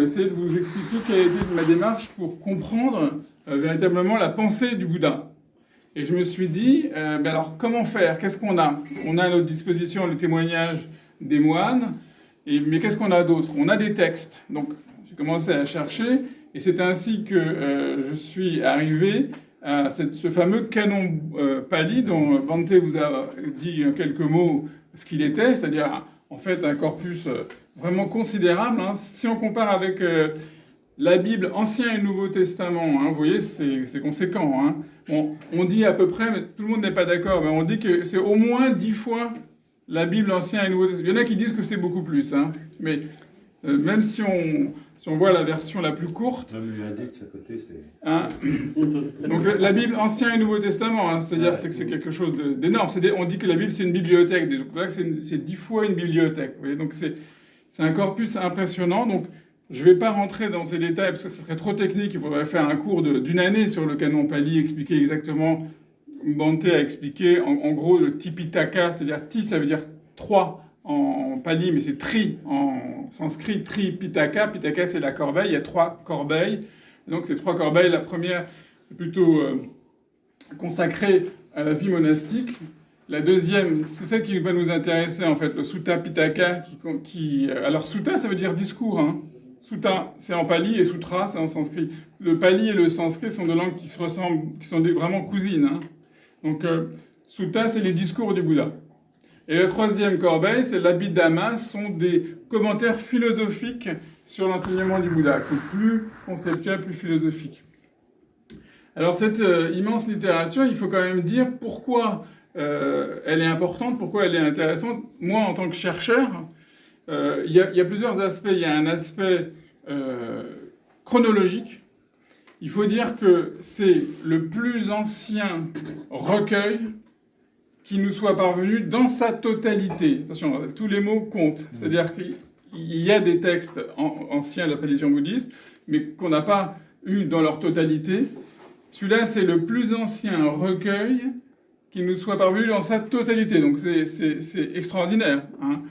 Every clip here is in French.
essayer de vous expliquer quelle a été ma démarche pour comprendre véritablement la pensée du Bouddha. Et je me suis dit, alors comment faire? Qu'est-ce qu'on a? On a à notre disposition le témoignage des moines, mais qu'est-ce qu'on a d'autre? On a des textes. Donc j'ai commencé à chercher, et c'est ainsi que je suis arrivé à ce fameux canon pali dont Bhante vous a dit en quelques mots ce qu'il était, c'est-à-dire en fait un corpus vraiment considérable. Hein. Si on compare avec la Bible, Ancien et Nouveau Testament, hein, vous voyez, c'est conséquent. Hein. Bon, on dit à peu près, mais tout le monde n'est pas d'accord, mais on dit que c'est au moins 10 fois la Bible, Ancien et Nouveau Testament. Il y en a qui disent que c'est beaucoup plus. Hein. Mais même si on voit la version la plus courte... Même l'indice à côté, c'est... Hein, donc la Bible, Ancien et Nouveau Testament, hein, c'est-à-dire que c'est quelque chose d'énorme. On dit que la Bible, c'est une bibliothèque. Donc c'est 10 fois une bibliothèque. Vous voyez, donc c'est un corpus impressionnant. Donc je ne vais pas rentrer dans ces détails parce que ce serait trop technique. Il faudrait faire un cours d'une année sur le canon pali, expliquer exactement... Bhante a expliqué, en gros, le tipitaka, c'est-à-dire ti, ça veut dire 3 en pali, mais c'est tri en sanskrit, tri, pitaka. Pitaka, c'est la corbeille. Il y a 3 corbeilles. Donc, ces 3 corbeilles, la première est plutôt consacrée à la vie monastique. La deuxième, c'est celle qui va nous intéresser, en fait, le sutta pitaka. Alors, sutta, ça veut dire discours. Hein. Sutta, c'est en pali, et sutra, c'est en sanskrit. Le pali et le sanskrit sont deux langues qui se ressemblent, qui sont vraiment cousines. Hein. Donc, sutta, c'est les discours du Bouddha. Et la troisième corbeille, c'est l'abhidhamma, sont des commentaires philosophiques sur l'enseignement du Bouddha, qui est plus conceptuel, plus philosophique. Alors, cette immense littérature, il faut quand même dire pourquoi elle est importante, pourquoi elle est intéressante. Moi, en tant que chercheur, il y a plusieurs aspects. Il y a un aspect chronologique. Il faut dire que c'est le plus ancien recueil qui nous soit parvenu dans sa totalité. Attention, tous les mots comptent. C'est-à-dire qu'il y a des textes anciens de la tradition bouddhiste, mais qu'on n'a pas eu dans leur totalité. Celui-là, c'est le plus ancien recueil qui nous soit parvenu dans sa totalité. Donc c'est extraordinaire. Hein.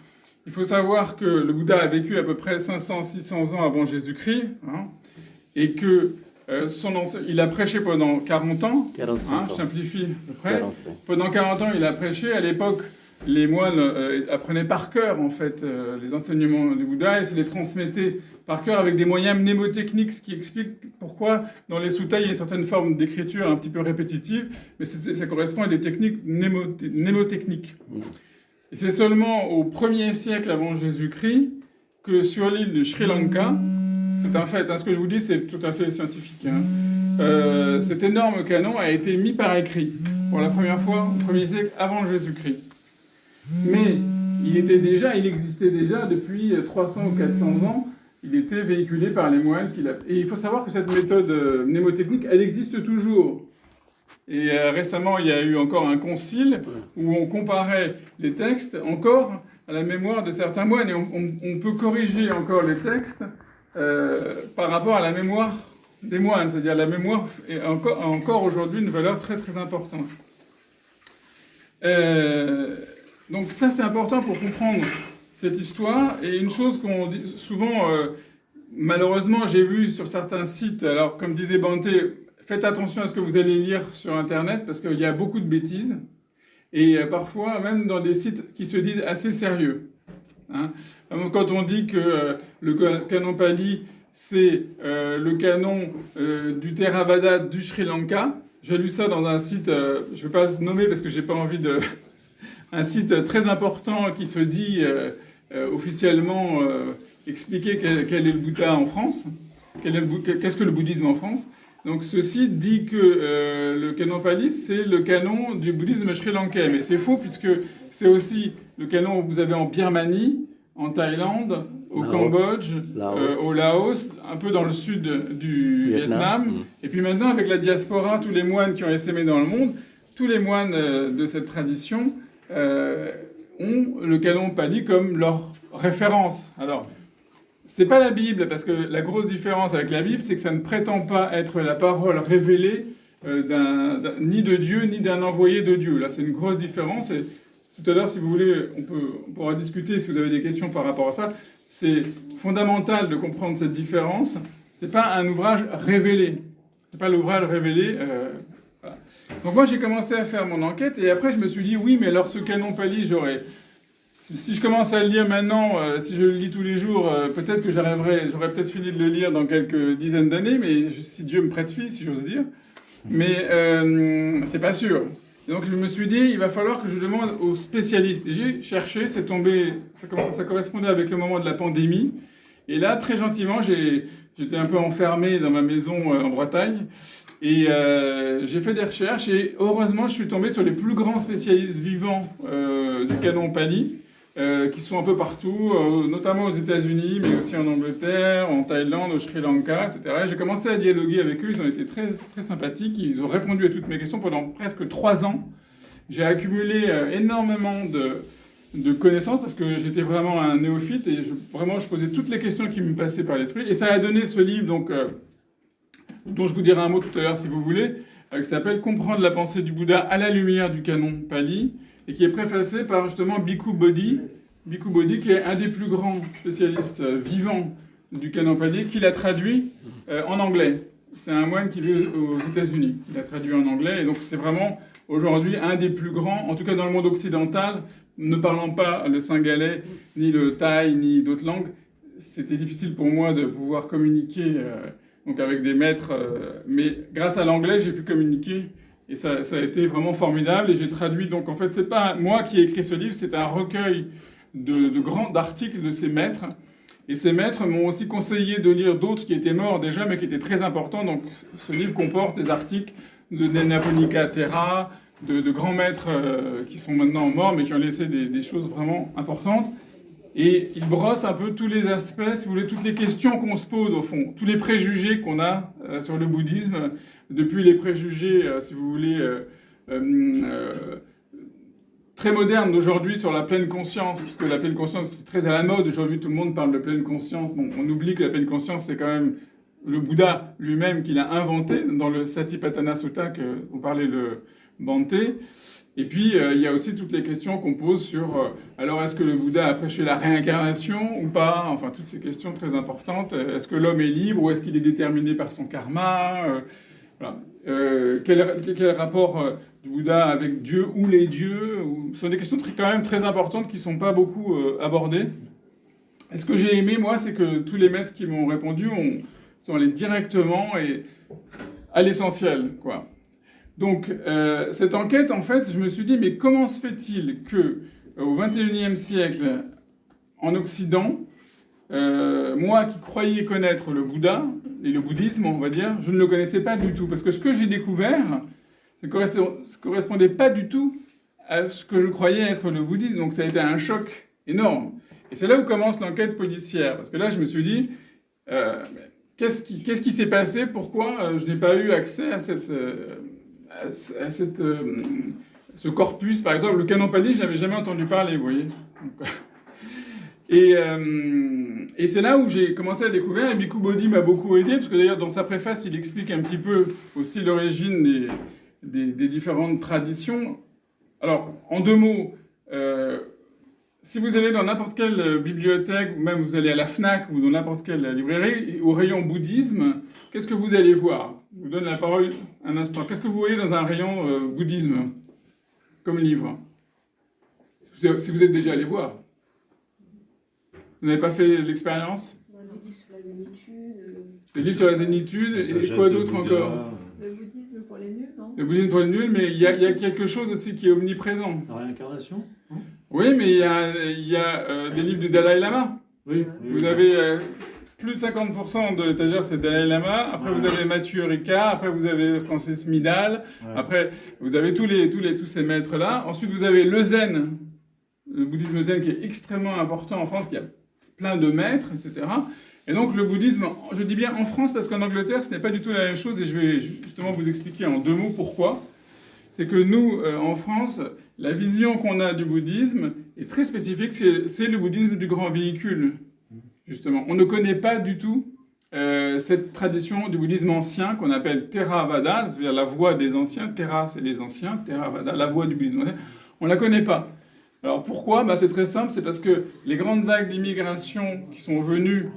Il faut savoir que le Bouddha a vécu à peu près 500-600 ans avant Jésus-Christ, hein, et que il a prêché pendant 40 ans. 45 ans. Je simplifie à peu près. 45. Pendant 40 ans, il a prêché. À l'époque, les moines apprenaient par cœur, en fait, les enseignements du Bouddha et se les transmettaient par cœur avec des moyens mnémotechniques, ce qui explique pourquoi dans les suttas, il y a une certaine forme d'écriture un petit peu répétitive, mais ça correspond à des techniques mnémotechniques. Et c'est seulement au 1er siècle avant Jésus-Christ que sur l'île de Sri Lanka, c'est un fait, hein, ce que je vous dis, c'est tout à fait scientifique. Hein. Cet énorme canon a été mis par écrit pour la première fois au 1er siècle avant Jésus-Christ. Mais il existait déjà depuis 300 ou 400 ans. Il était véhiculé par les moines. Et il faut savoir que cette méthode mnémotechnique, elle existe toujours. Et récemment, il y a eu encore un concile où on comparait les textes encore à la mémoire de certains moines. Et on peut corriger encore les textes par rapport à la mémoire des moines. C'est-à-dire la mémoire a encore aujourd'hui une valeur très très importante. Donc ça, c'est important pour comprendre cette histoire. Et une chose qu'on dit souvent, malheureusement, j'ai vu sur certains sites, alors comme disait Bhante, faites attention à ce que vous allez lire sur Internet, parce qu'il y a beaucoup de bêtises. Et parfois, même dans des sites qui se disent assez sérieux. Hein. Quand on dit que le canon pali, c'est le canon du Theravada du Sri Lanka, j'ai lu ça dans un site, je ne vais pas le nommer parce que je n'ai pas envie de... un site très important qui se dit officiellement expliquer quel est le Bouddha en France, qu'est-ce que le bouddhisme en France. Donc ce site dit que le canon pali, c'est le canon du bouddhisme sri-lankais. Mais c'est faux puisque c'est aussi le canon que vous avez en Birmanie, en Thaïlande, au Cambodge, au Laos, un peu dans le sud du Vietnam. Et puis maintenant, avec la diaspora, tous les moines qui ont essaimé dans le monde, tous les moines de cette tradition ont le canon pali comme leur référence. Alors, c'est pas la Bible, parce que la grosse différence avec la Bible, c'est que ça ne prétend pas être la parole révélée ni de Dieu, ni d'un envoyé de Dieu. Là, c'est une grosse différence. tout à l'heure, si vous voulez, on pourra discuter si vous avez des questions par rapport à ça. C'est fondamental de comprendre cette différence. C'est pas un ouvrage révélé. C'est pas l'ouvrage révélé. Voilà. Donc moi, j'ai commencé à faire mon enquête et après, je me suis dit, oui, mais alors ce canon Pali, si je commence à le lire maintenant, si je le lis tous les jours, peut-être que j'aurais peut-être fini de le lire dans quelques dizaines d'années, mais si Dieu me prête vie, si j'ose dire. Mais c'est pas sûr. Et donc je me suis dit, il va falloir que je demande aux spécialistes. Et j'ai cherché, c'est tombé, ça correspondait avec le moment de la pandémie. Et là, très gentiment, j'étais un peu enfermé dans ma maison en Bretagne. Et j'ai fait des recherches et heureusement, je suis tombé sur les plus grands spécialistes vivants du canon Pali, qui sont un peu partout, notamment aux États-Unis, mais aussi en Angleterre, en Thaïlande, au Sri Lanka, etc. Et j'ai commencé à dialoguer avec eux, ils ont été très, très sympathiques, ils ont répondu à toutes mes questions pendant presque 3 ans. J'ai accumulé énormément de connaissances parce que j'étais vraiment un néophyte et je posais toutes les questions qui me passaient par l'esprit. Et ça a donné ce livre, donc, dont je vous dirai un mot tout à l'heure si vous voulez, qui s'appelle « Comprendre la pensée du Bouddha à la lumière du canon Pali ». Et qui est préfacé par justement Bhikkhu Bodhi, qui est un des plus grands spécialistes vivants du canon Pali, qui l'a traduit en anglais. C'est un moine qui vit aux États-Unis. Il l'a traduit en anglais, et donc c'est vraiment aujourd'hui un des plus grands, en tout cas dans le monde occidental, ne parlant pas le singalais, ni le thaï, ni d'autres langues. C'était difficile pour moi de pouvoir communiquer donc avec des maîtres, mais grâce à l'anglais, j'ai pu communiquer. Et ça a été vraiment formidable. Et j'ai traduit, donc en fait, c'est pas moi qui ai écrit ce livre, c'est un recueil d'articles de ces maîtres. Et ces maîtres m'ont aussi conseillé de lire d'autres qui étaient morts déjà, mais qui étaient très importants. Donc ce livre comporte des articles de Naponika Thera, de grands maîtres qui sont maintenant morts, mais qui ont laissé des choses vraiment importantes. Et il brosse un peu tous les aspects, si vous voulez, toutes les questions qu'on se pose au fond, tous les préjugés qu'on a sur le bouddhisme, depuis les préjugés, si vous voulez, très modernes d'aujourd'hui sur la pleine conscience, puisque la pleine conscience c'est très à la mode, aujourd'hui tout le monde parle de pleine conscience. Bon, on oublie que la pleine conscience c'est quand même le Bouddha lui-même qui l'a inventé dans le Satipatthana Sutta dont parlait le Bhante. Et puis, il y a aussi toutes les questions qu'on pose sur alors est-ce que le Bouddha a prêché la réincarnation ou pas? Enfin, toutes ces questions très importantes. Est-ce que l'homme est libre ou est-ce qu'il est déterminé par son karma? Voilà. Quel est le rapport du Bouddha avec Dieu ou les dieux? Ce sont des questions quand même très importantes qui ne sont pas beaucoup abordées. Et ce que j'ai aimé, moi, c'est que tous les maîtres qui m'ont répondu sont allés directement et à l'essentiel, quoi. Donc, cette enquête, en fait, je me suis dit, mais comment se fait-il que au XXIe siècle, en Occident, moi qui croyais connaître le Bouddha, et le bouddhisme, on va dire, je ne le connaissais pas du tout. Parce que ce que j'ai découvert, ça ne correspondait pas du tout à ce que je croyais être le bouddhisme. Donc ça a été un choc énorme. Et c'est là où commence l'enquête policière. Parce que là, je me suis dit, qu'est-ce qui s'est passé? Pourquoi je n'ai pas eu accès à ce corpus? Par exemple, le canon Pali, je n'avais jamais entendu parler, vous voyez. Donc, et c'est là où j'ai commencé à découvrir, et Bhikkhu Bodhi m'a beaucoup aidé, parce que d'ailleurs dans sa préface, il explique un petit peu aussi l'origine des différentes traditions. Alors, en 2 mots, si vous allez dans n'importe quelle bibliothèque, ou même vous allez à la FNAC ou dans n'importe quelle librairie, au rayon bouddhisme, qu'est-ce que vous allez voir? Je vous donne la parole un instant. Qu'est-ce que vous voyez dans un rayon bouddhisme comme livre? Si vous êtes déjà allé voir. Vous n'avez pas fait l'expérience? Des livres sur la zénitude. Des livres sur la zénitude, et quoi d'autre encore? Le bouddhisme pour les nuls, non? Le bouddhisme pour les nuls, mais il y a quelque chose aussi qui est omniprésent. La réincarnation? Oui, mais il y a des livres du Dalai Lama. Oui. Vous avez plus de 50% de l'étagère, c'est Dalai Lama. Après, vous avez Mathieu Ricard. Après, vous avez Francis Midal. Après, vous avez tous ces maîtres-là. Ensuite, vous avez le zen, le bouddhisme zen qui est extrêmement important en France. Il y a plein de maîtres, etc. Et donc le bouddhisme, je dis bien en France parce qu'en Angleterre, ce n'est pas du tout la même chose et je vais justement vous expliquer en 2 mots pourquoi. C'est que nous, en France, la vision qu'on a du bouddhisme est très spécifique, c'est le bouddhisme du grand véhicule, justement. On ne connaît pas du tout cette tradition du bouddhisme ancien qu'on appelle Theravada, c'est-à-dire la voie des anciens. Thera, c'est les anciens, Theravada, la voie du bouddhisme ancien. On ne la connaît pas. Alors pourquoi? C'est très simple, c'est parce que les grandes vagues d'immigration qui sont venues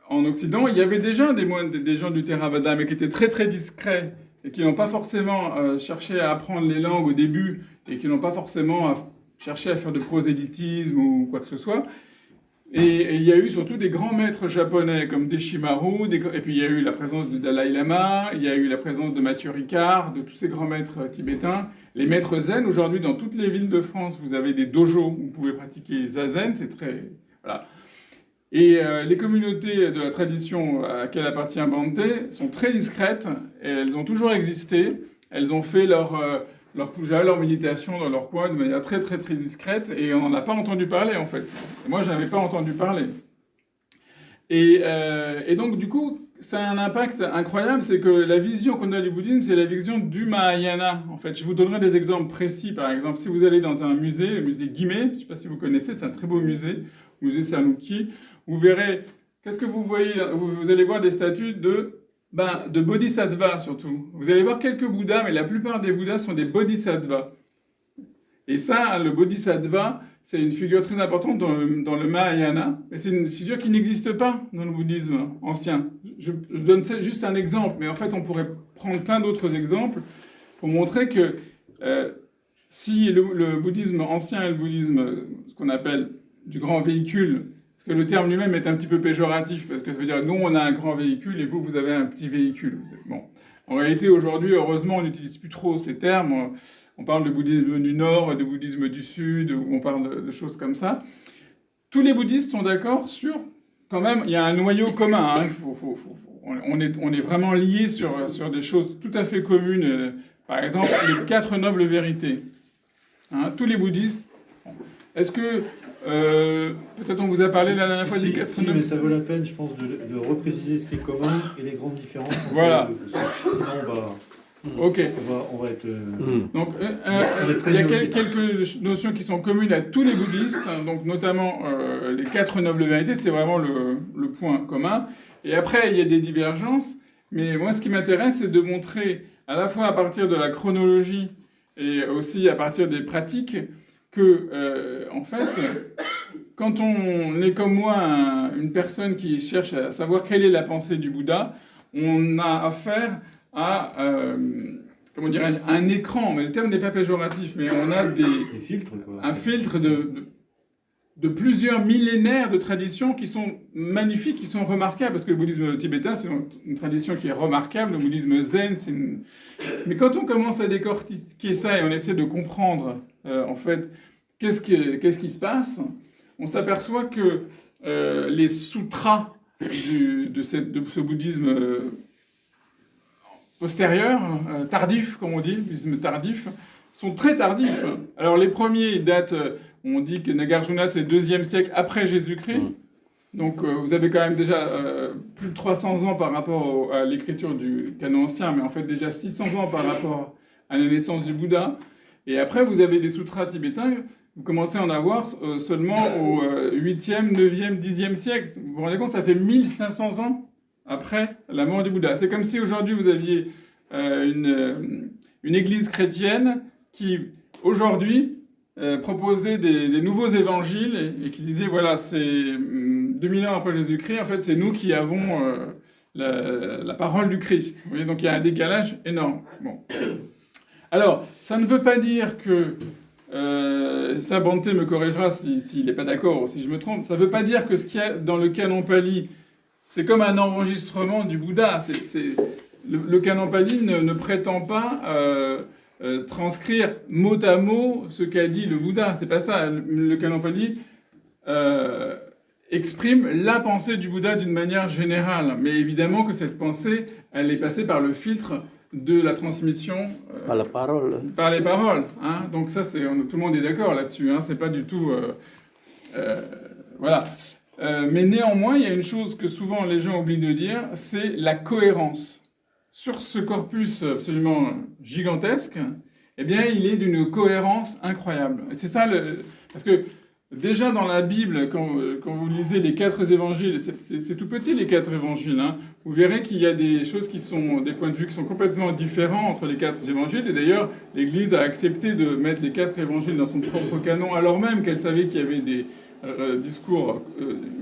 en Occident, il y avait déjà des gens du Theravada, mais qui étaient très très discrets et qui n'ont pas forcément cherché à apprendre les langues au début et qui n'ont pas forcément cherché à faire de prosélytisme ou quoi que ce soit. Et il y a eu surtout des grands maîtres japonais comme Deshimaru, et puis il y a eu la présence de Dalai Lama, il y a eu la présence de Mathieu Ricard, de tous ces grands maîtres tibétains. Les maîtres zen, aujourd'hui, dans toutes les villes de France, vous avez des dojos où vous pouvez pratiquer zazen, c'est très... Voilà. Et les communautés de la tradition à laquelle appartient Bhante sont très discrètes, et elles ont toujours existé, elles ont fait leur puja, leur méditation dans leur coin de manière très très très discrète, et on n'en a pas entendu parler en fait. Et moi, je n'avais pas entendu parler. Et donc du coup, ça a un impact incroyable, c'est que la vision qu'on a du bouddhisme, c'est la vision du Mahayana. En fait, je vous donnerai des exemples précis. Par exemple, si vous allez dans un musée, le musée Guimet, je ne sais pas si vous connaissez, c'est un très beau musée, le musée Sanuki, vous verrez, qu'est-ce que vous voyez? Vous allez voir des statues de bodhisattvas surtout. Vous allez voir quelques bouddhas, mais la plupart des bouddhas sont des bodhisattvas. Et ça, le bodhisattva, c'est une figure très importante dans le Mahayana, mais c'est une figure qui n'existe pas dans le bouddhisme ancien. Je donne juste un exemple, mais en fait, on pourrait prendre plein d'autres exemples pour montrer que si le bouddhisme ancien et le bouddhisme, ce qu'on appelle du grand véhicule, parce que le terme lui-même est un petit peu péjoratif, parce que ça veut dire nous, on a un grand véhicule et vous avez un petit véhicule. Bon. En réalité, aujourd'hui, heureusement, on n'utilise plus trop ces termes. On parle de bouddhisme du Nord, de bouddhisme du Sud, ou on parle de choses comme ça. Tous les bouddhistes sont d'accord sur, quand même, il y a un noyau commun. Hein. On est vraiment liés sur des choses tout à fait communes. Par exemple, les 4 nobles vérités. Hein, tous les bouddhistes. Est-ce que peut-être on vous a parlé la dernière fois des 4 nobles? Mais ça vaut la peine, je pense, de repréciser ce qui est commun et les grandes différences. Voilà. Sinon, on va être... Donc, il y a quelques notions qui sont communes à tous les bouddhistes, donc notamment les 4 nobles vérités, c'est vraiment le point commun. Et après, il y a des divergences, mais moi, ce qui m'intéresse, c'est de montrer, à la fois à partir de la chronologie et aussi à partir des pratiques, que, en fait, quand on est comme moi une personne qui cherche à savoir quelle est la pensée du Bouddha, on a affaire à comment dirais-je, un écran, mais le terme n'est pas péjoratif, mais on a des filtres, quoi. Un filtre de plusieurs millénaires de traditions qui sont magnifiques, qui sont remarquables, parce que le bouddhisme tibétain, c'est une tradition qui est remarquable, le bouddhisme zen, mais quand on commence à décortiquer ça et on essaie de comprendre, en fait, qu'est-ce qui se passe, on s'aperçoit que les sutras de ce bouddhisme postérieur, tardif, comme on dit, bouddhisme tardif, sont très tardifs. Alors les premiers datent, on dit que Nagarjuna c'est le 2e siècle après Jésus-Christ, donc vous avez quand même déjà plus de 300 ans par rapport à l'écriture du canon ancien, mais en fait déjà 600 ans par rapport à la naissance du Bouddha. Et après vous avez les sutras tibétains, vous commencez à en avoir seulement au 8e, 9e, 10e siècle. Vous vous rendez compte, ça fait 1500 ans après la mort du Bouddha. C'est comme si aujourd'hui vous aviez une église chrétienne qui, aujourd'hui, proposait des nouveaux évangiles et qui disait, voilà, c'est 2000 ans après Jésus-Christ, en fait, c'est nous qui avons la parole du Christ. Vous voyez, donc il y a un décalage énorme. Bon. Alors, ça ne veut pas dire que... ça, Bhante me corrigera s'il n'est pas d'accord ou si je me trompe. Ça ne veut pas dire que ce qu'il y a dans le canon Pali, c'est comme un enregistrement du Bouddha. Le canon Pali ne prétend pas transcrire mot à mot ce qu'a dit le Bouddha. C'est pas ça. Le canon Pali exprime la pensée du Bouddha d'une manière générale. Mais évidemment que cette pensée, elle est passée par le filtre de la transmission par la parole. Par les paroles. Hein. Donc ça, tout le monde est d'accord là-dessus. Hein. C'est pas du tout... voilà. Mais néanmoins, il y a une chose que souvent les gens oublient de dire, c'est la cohérence. Sur ce corpus absolument gigantesque, eh bien, il est d'une cohérence incroyable. Et c'est ça, parce que déjà dans la Bible, quand vous lisez les 4 évangiles, c'est tout petit les 4 évangiles, hein, vous verrez qu'il y a des choses qui sont, des points de vue qui sont complètement différents entre les 4 évangiles. Et d'ailleurs, l'Église a accepté de mettre les 4 évangiles dans son propre canon, alors même qu'elle savait qu'il y avait des discours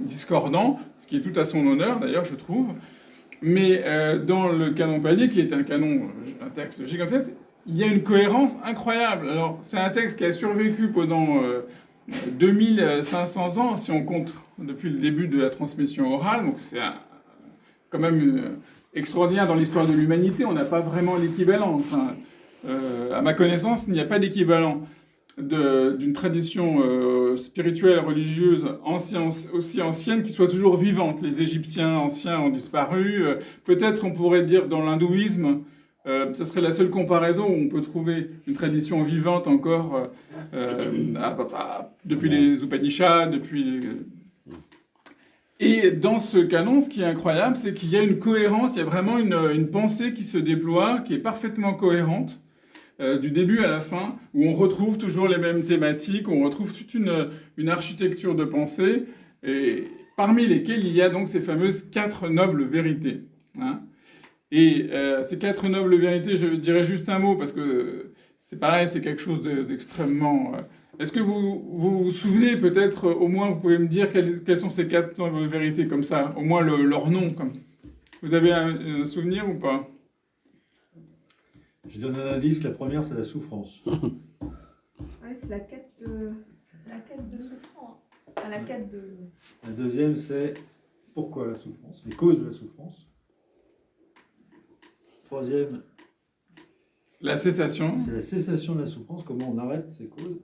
discordants, ce qui est tout à son honneur d'ailleurs, je trouve. Mais dans le canon Pali, qui est un texte gigantesque, il y a une cohérence incroyable. Alors, c'est un texte qui a survécu pendant 2500 ans, si on compte depuis le début de la transmission orale. Donc, c'est quand même extraordinaire dans l'histoire de l'humanité. On n'a pas vraiment l'équivalent. Enfin, à ma connaissance, il n'y a pas d'équivalent d'une tradition spirituelle, religieuse aussi ancienne qui soit toujours vivante. Les Égyptiens anciens ont disparu. Peut-être on pourrait dire dans l'hindouisme, ce serait la seule comparaison où on peut trouver une tradition vivante encore depuis les Upanishads, Et dans ce canon, ce qui est incroyable, c'est qu'il y a une cohérence, il y a vraiment une pensée qui se déploie, qui est parfaitement cohérente. Du début à la fin, où on retrouve toujours les mêmes thématiques, où on retrouve toute une architecture de pensée, et parmi lesquelles il y a donc ces fameuses 4 nobles vérités. Hein. Et ces 4 nobles vérités, je dirais juste un mot, parce que c'est pareil, c'est quelque chose d'extrêmement... Est-ce que vous souvenez peut-être, au moins vous pouvez me dire quelles sont ces 4 nobles vérités comme ça, au moins leur nom comme... Vous avez un souvenir ou pas? Je donne un indice, la première c'est la souffrance. Oui, c'est la quête de souffrance. Enfin, la quête de... La deuxième c'est pourquoi la souffrance, les causes de la souffrance. Troisième, la cessation. C'est la cessation de la souffrance, comment on arrête ces causes.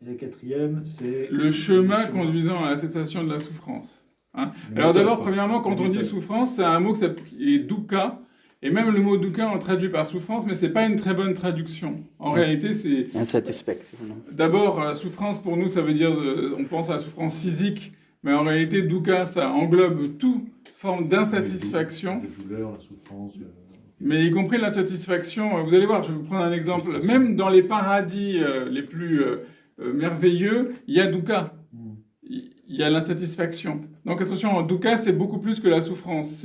Et la quatrième, c'est... Le chemin conduisant à la cessation de la souffrance. Hein. Alors d'abord, premièrement, quand on dit souffrance, c'est un mot qui est dukkha. Et même le mot dukkha, on le traduit par souffrance, mais c'est pas une très bonne traduction. En réalité, c'est... Insatisfaction. D'abord, souffrance, pour nous, ça veut dire... on pense à la souffrance physique, mais en réalité, dukkha, ça englobe toute forme d'insatisfaction. La douleur, la souffrance... Mais y compris l'insatisfaction. Vous allez voir, je vais vous prendre un exemple. Même dans les paradis les plus merveilleux, il y a dukkha. Il y a l'insatisfaction. Donc attention, dukkha, c'est beaucoup plus que la souffrance.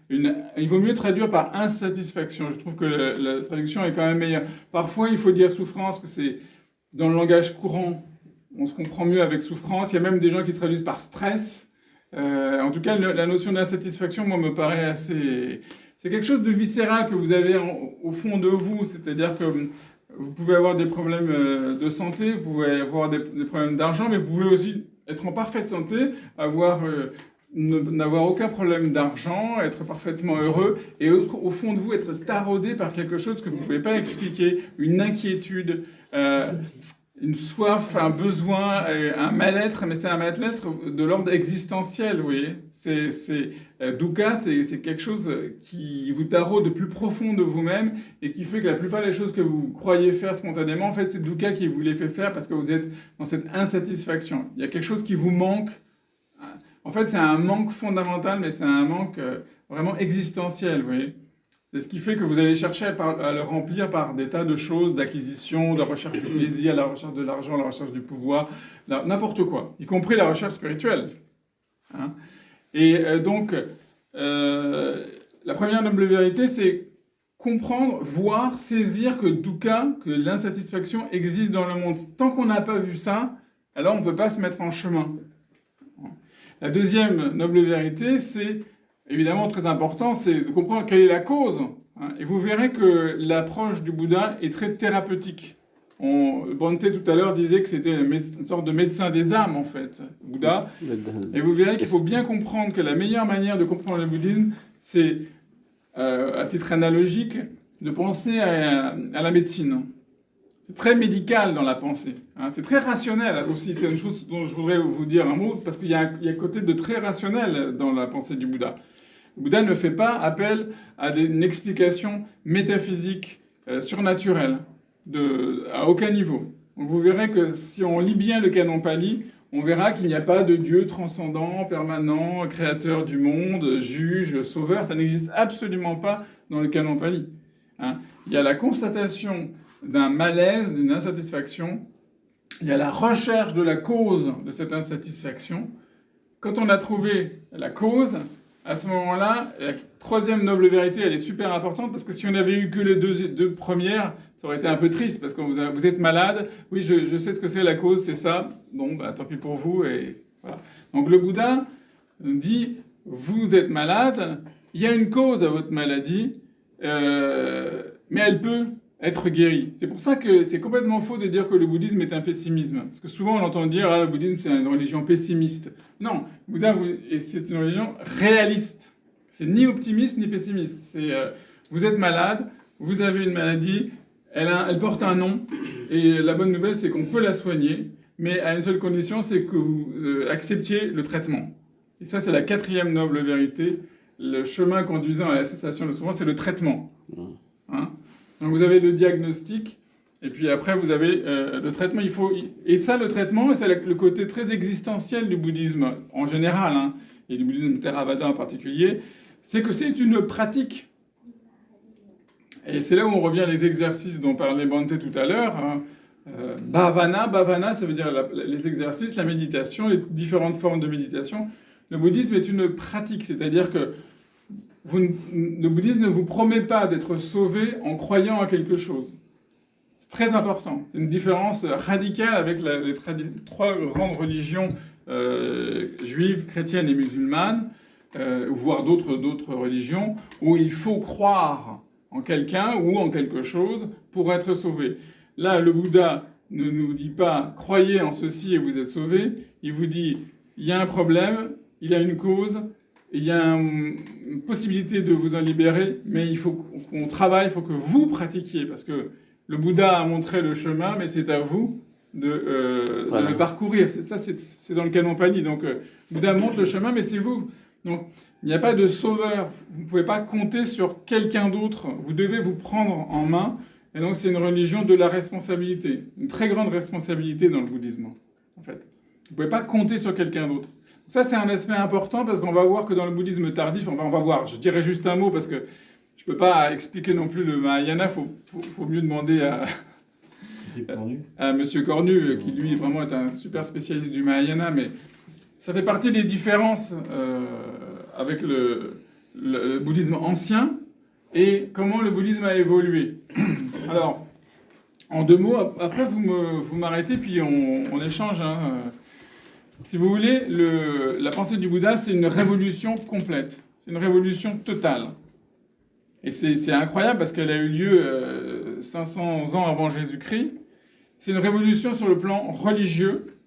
Il vaut mieux traduire par insatisfaction. Je trouve que la traduction est quand même meilleure. Parfois, il faut dire souffrance, parce que c'est dans le langage courant. On se comprend mieux avec souffrance. Il y a même des gens qui traduisent par stress. En tout cas, la notion d'insatisfaction, moi, me paraît assez... C'est quelque chose de viscéral que vous avez au fond de vous. C'est-à-dire que vous pouvez avoir des problèmes de santé, vous pouvez avoir des problèmes d'argent, mais vous pouvez aussi être en parfaite santé, n'avoir aucun problème d'argent, être parfaitement heureux, et au fond de vous être taraudé par quelque chose que vous ne pouvez pas expliquer, une inquiétude, une soif, un besoin, un mal-être, mais c'est un mal-être de l'ordre existentiel, vous voyez. Dukkha, c'est quelque chose qui vous taraude de plus profond de vous-même et qui fait que la plupart des choses que vous croyez faire spontanément, en fait, c'est dukkha qui vous les fait faire parce que vous êtes dans cette insatisfaction. Il y a quelque chose qui vous manque. En fait, c'est un manque fondamental, mais c'est un manque vraiment existentiel, vous voyez. C'est ce qui fait que vous allez chercher à le remplir par des tas de choses, d'acquisition, de recherche du plaisir, la recherche de l'argent, la recherche du pouvoir, n'importe quoi, y compris la recherche spirituelle. Hein. Et donc, la première noble vérité, c'est comprendre, voir, saisir que dukkha, que l'insatisfaction existe dans le monde. Tant qu'on n'a pas vu ça, alors on ne peut pas se mettre en chemin. La deuxième noble vérité, c'est... Évidemment, très important, c'est de comprendre quelle est la cause. Hein, et vous verrez que l'approche du Bouddha est très thérapeutique. Bhante, tout à l'heure, disait que c'était une sorte de médecin des âmes, en fait, Bouddha. Et vous verrez qu'il faut bien comprendre que la meilleure manière de comprendre le bouddhisme, c'est, à titre analogique, de penser à la médecine. C'est très médical dans la pensée. Hein, c'est très rationnel aussi. C'est une chose dont je voudrais vous dire un mot, parce qu'il y a un côté de très rationnel dans la pensée du Bouddha. Le Bouddha ne fait pas appel à une explication métaphysique surnaturelle, à aucun niveau. Donc vous verrez que si on lit bien le canon Pali, on verra qu'il n'y a pas de Dieu transcendant, permanent, créateur du monde, juge, sauveur. Ça n'existe absolument pas dans le canon Pali. Hein. Il y a la constatation d'un malaise, d'une insatisfaction, il y a la recherche de la cause de cette insatisfaction. Quand on a trouvé la cause, à ce moment-là, la troisième noble vérité, elle est super importante parce que si on avait eu que les deux premières, ça aurait été un peu triste parce que vous êtes malade. Oui, je sais ce que c'est la cause, c'est ça. Bon, bah, tant pis pour vous. Et voilà. Donc le Bouddha dit, vous êtes malade, il y a une cause à votre maladie, mais elle peut être guérie. C'est pour ça que c'est complètement faux de dire que le bouddhisme est un pessimisme. Parce que souvent on entend dire, ah, le bouddhisme c'est une religion pessimiste. Non, le Bouddha, c'est une religion réaliste. C'est ni optimiste ni pessimiste. C'est, vous êtes malade, vous avez une maladie, elle porte un nom, et la bonne nouvelle c'est qu'on peut la soigner, mais à une seule condition, c'est que vous acceptiez le traitement. Et ça c'est la quatrième noble vérité. Le chemin conduisant à la cessation de souffrance, c'est le traitement. Hein? Donc vous avez le diagnostic, et puis après vous avez le traitement. Et ça, le traitement, c'est le côté très existentiel du bouddhisme en général, hein, et du bouddhisme Theravada en particulier, c'est que c'est une pratique. Et c'est là où on revient à les exercices dont parlait Bhante tout à l'heure. Hein. Bhavana, ça veut dire les exercices, la méditation, les différentes formes de méditation. Le bouddhisme est une pratique, c'est-à-dire que le bouddhisme ne vous promet pas d'être sauvé en croyant à quelque chose. C'est très important. C'est une différence radicale avec les trois grandes religions juives, chrétiennes et musulmanes, voire d'autres religions, où il faut croire en quelqu'un ou en quelque chose pour être sauvé. Là, le Bouddha ne nous dit pas « croyez en ceci et vous êtes sauvés ». Il vous dit « il y a un problème, il y a une cause ». Il y a une possibilité de vous en libérer, mais il faut qu'on travaille, il faut que vous pratiquiez, parce que le Bouddha a montré le chemin, mais c'est à vous de le parcourir. C'est dans le canon Pali. Donc, le Bouddha montre le chemin, mais c'est vous. Donc, il n'y a pas de sauveur. Vous ne pouvez pas compter sur quelqu'un d'autre. Vous devez vous prendre en main. Et donc, c'est une religion de la responsabilité. Une très grande responsabilité dans le bouddhisme, en fait. Vous ne pouvez pas compter sur quelqu'un d'autre. Ça, c'est un aspect important parce qu'on va voir que dans le bouddhisme tardif, on va voir, je dirais juste un mot parce que je ne peux pas expliquer non plus le Mahayana, faut mieux demander à Monsieur Cornu, qui lui vraiment est un super spécialiste du Mahayana, mais ça fait partie des différences avec le bouddhisme ancien et comment le bouddhisme a évolué. Alors, en deux mots, après vous m'arrêtez puis on échange. Hein, si vous voulez, la pensée du Bouddha, c'est une révolution complète. C'est une révolution totale. Et c'est incroyable parce qu'elle a eu lieu 500 ans avant Jésus-Christ. C'est une révolution sur le plan religieux.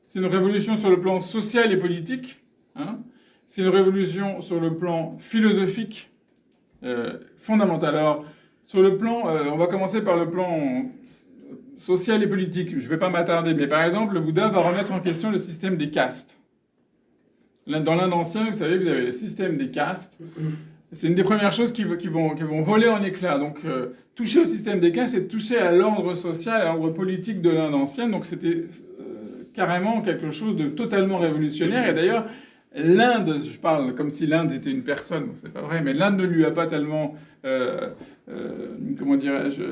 C'est une révolution sur le plan social et politique. Hein. C'est une révolution sur le plan philosophique fondamental. Alors, sur le plan, on va commencer par le plan social et politique. Je ne vais pas m'attarder, mais par exemple, le Bouddha va remettre en question le système des castes. Dans l'Inde ancienne, vous savez, vous avez le système des castes. C'est une des premières choses qui vont voler en éclats. Donc, toucher au système des castes, c'est toucher à l'ordre social, à l'ordre politique de l'Inde ancienne. Donc, c'était carrément quelque chose de totalement révolutionnaire. Et d'ailleurs, l'Inde, je parle comme si l'Inde était une personne, c'est pas vrai, mais l'Inde ne lui a pas tellement, comment dirais-je,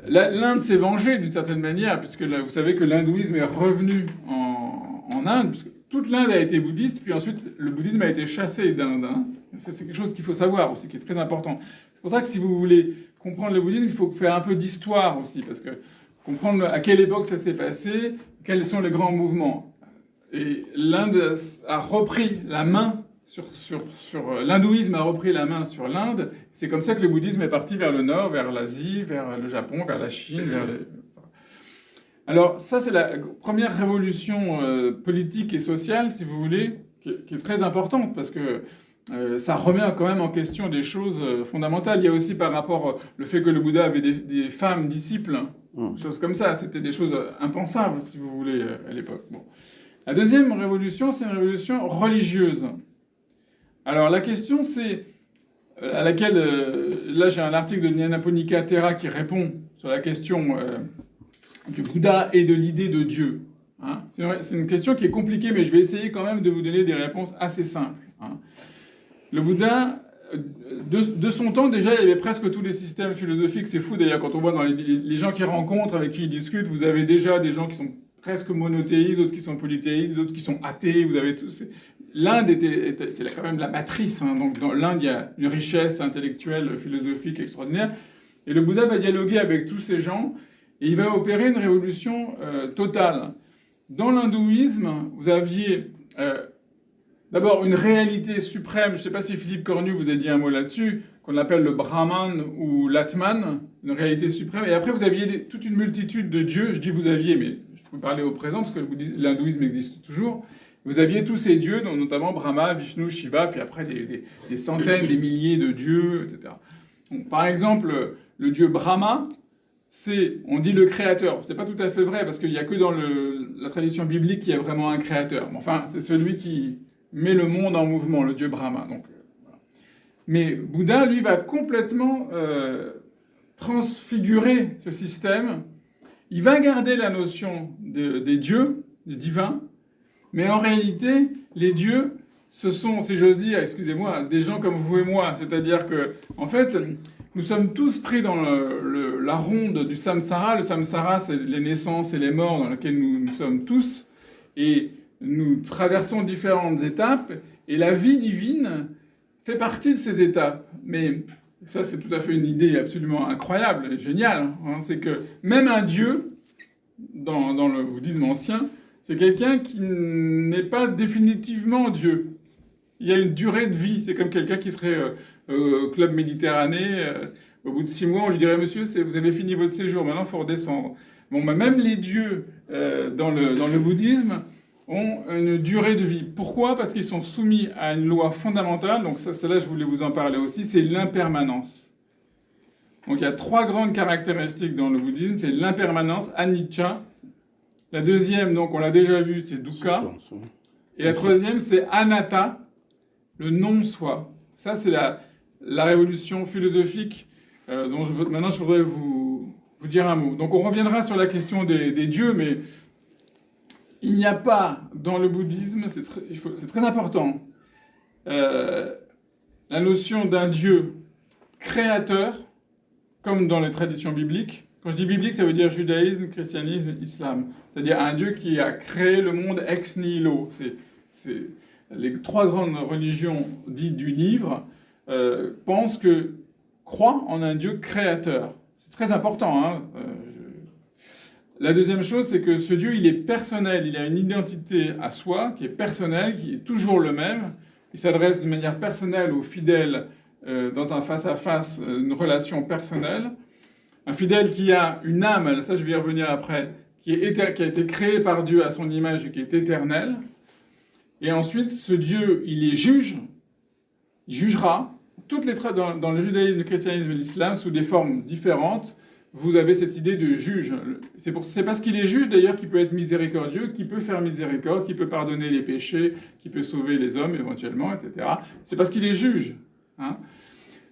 l'Inde s'est vengée d'une certaine manière, puisque là, vous savez que l'hindouisme est revenu en Inde, puisque toute l'Inde a été bouddhiste, puis ensuite le bouddhisme a été chassé d'Inde. Hein. C'est quelque chose qu'il faut savoir aussi, qui est très important. C'est pour ça que si vous voulez comprendre le bouddhisme, il faut faire un peu d'histoire aussi, parce que comprendre à quelle époque ça s'est passé, quels sont les grands mouvements. Et l'Inde a repris la main l'hindouisme a repris la main sur l'Inde. C'est comme ça que le bouddhisme est parti vers le nord, vers l'Asie, vers le Japon, vers la Chine, Alors ça, c'est la première révolution politique et sociale, si vous voulez, qui est très importante, parce que ça remet quand même en question des choses fondamentales. Il y a aussi par rapport le fait que le Bouddha avait des femmes disciples, choses comme ça. C'était des choses impensables, si vous voulez, à l'époque. Bon. La deuxième révolution, c'est une révolution religieuse. Alors la question, c'est à laquelle, là j'ai un article de Nyanaponika Thera qui répond sur la question du Bouddha et de l'idée de Dieu. Hein. C'est une question qui est compliquée, mais je vais essayer quand même de vous donner des réponses assez simples. Hein. Le Bouddha de son temps, déjà, il y avait presque tous les systèmes philosophiques. C'est fou, d'ailleurs, quand on voit dans les gens qui rencontrent, avec qui ils discutent, vous avez déjà des gens qui sont presque monothéistes, d'autres qui sont polythéistes, d'autres qui sont athées. Vous avez tous... L'Inde c'est quand même la matrice. Hein. Donc, dans l'Inde, il y a une richesse intellectuelle, philosophique extraordinaire. Et le Bouddha va dialoguer avec tous ces gens et il va opérer une révolution totale. Dans l'hindouisme, vous aviez... d'abord, une réalité suprême, je ne sais pas si Philippe Cornu vous a dit un mot là-dessus, qu'on appelle le Brahman ou l'Atman, une réalité suprême. Et après, vous aviez toute une multitude de dieux. Je dis vous aviez, mais je peux parler au présent, parce que l'hindouisme existe toujours. Vous aviez tous ces dieux, dont notamment Brahma, Vishnu, Shiva, puis après des centaines, des milliers de dieux, etc. Donc, par exemple, le dieu Brahma, on dit le créateur. C'est pas tout à fait vrai, parce qu'il n'y a que dans la tradition biblique qu'il y a vraiment un créateur. Mais enfin, c'est celui qui met le monde en mouvement, le dieu Brahma. Donc, voilà. Mais Bouddha, lui, va complètement transfigurer ce système. Il va garder la notion des dieux, des divins, mais en réalité, les dieux, ce sont, si j'ose dire, excusez-moi, des gens comme vous et moi. C'est-à-dire que, en fait, nous sommes tous pris dans la ronde du samsara. Le samsara, c'est les naissances et les morts dans lesquelles nous sommes tous. Et nous traversons différentes étapes, et la vie divine fait partie de ces étapes. Mais ça, c'est tout à fait une idée absolument incroyable et géniale. Hein. C'est que même un dieu, dans le bouddhisme ancien, c'est quelqu'un qui n'est pas définitivement Dieu. Il y a une durée de vie. C'est comme quelqu'un qui serait au Club Méditerranée. Au bout de 6 mois, on lui dirait « Monsieur, vous avez fini votre séjour, maintenant il faut redescendre ». Bon, bah, même les dieux dans le bouddhisme ont une durée de vie. Pourquoi ? Parce qu'ils sont soumis à une loi fondamentale. Donc ça, celle-là, je voulais vous en parler aussi. C'est l'impermanence. Donc il y a 3 grandes caractéristiques dans le bouddhisme. C'est l'impermanence, anicca. La deuxième, donc on l'a déjà vu, c'est dukkha. Et la troisième, c'est anatta, le non-soi. Ça, c'est la révolution philosophique dont maintenant je voudrais vous dire un mot. Donc on reviendra sur la question des dieux, mais il n'y a pas dans le bouddhisme, c'est très important, la notion d'un dieu créateur, comme dans les traditions bibliques. Quand je dis biblique, ça veut dire judaïsme, christianisme, islam. C'est-à-dire un Dieu qui a créé le monde ex nihilo. C'est les 3 grandes religions dites du livre croient en un Dieu créateur. C'est très important. Hein. La deuxième chose, c'est que ce Dieu, il est personnel. Il a une identité à soi qui est personnelle, qui est toujours le même. Il s'adresse de manière personnelle aux fidèles dans un face-à-face, une relation personnelle. Un fidèle qui a une âme, ça je vais y revenir après, qui a été créé par Dieu à son image et qui est éternel. Et ensuite, ce Dieu, il les juge, il jugera. Dans le judaïsme, le christianisme et l'islam, sous des formes différentes, vous avez cette idée de juge. C'est parce qu'il est juge, d'ailleurs, qu'il peut être miséricordieux, qu'il peut faire miséricorde, qu'il peut pardonner les péchés, qu'il peut sauver les hommes éventuellement, etc. C'est parce qu'il est juge. Hein.